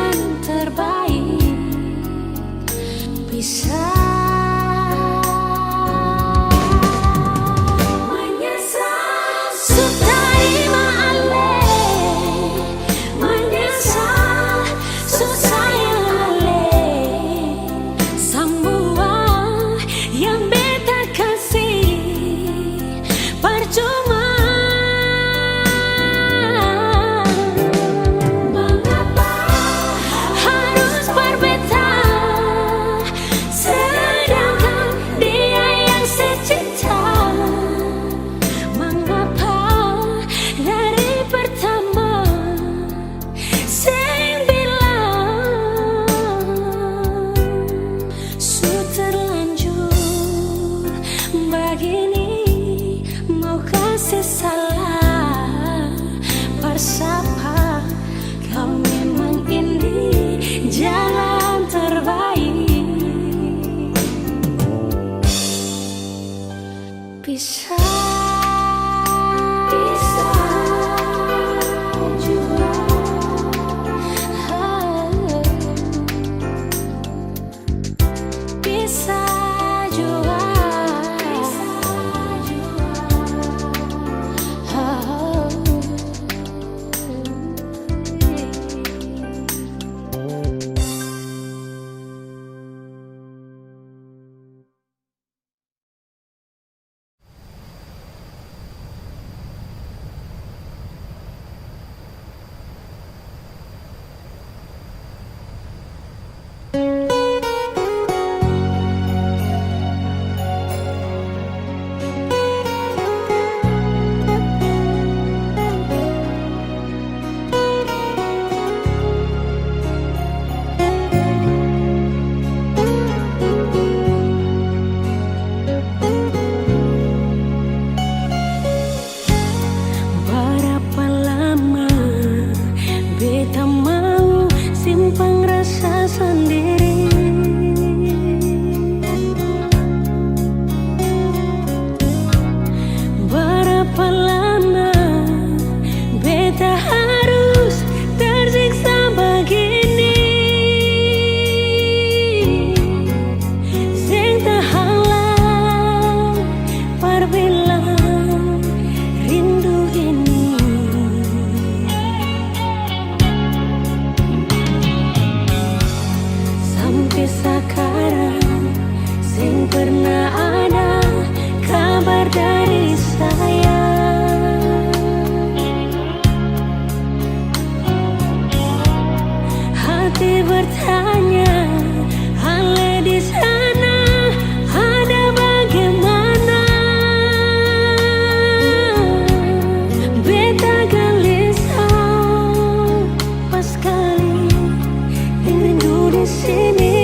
sakarang sing pernah ada kabar dari saya. Hati bertanya, Ale di sana ada bagaimana? Beta gelisah pas kali rindu di sini.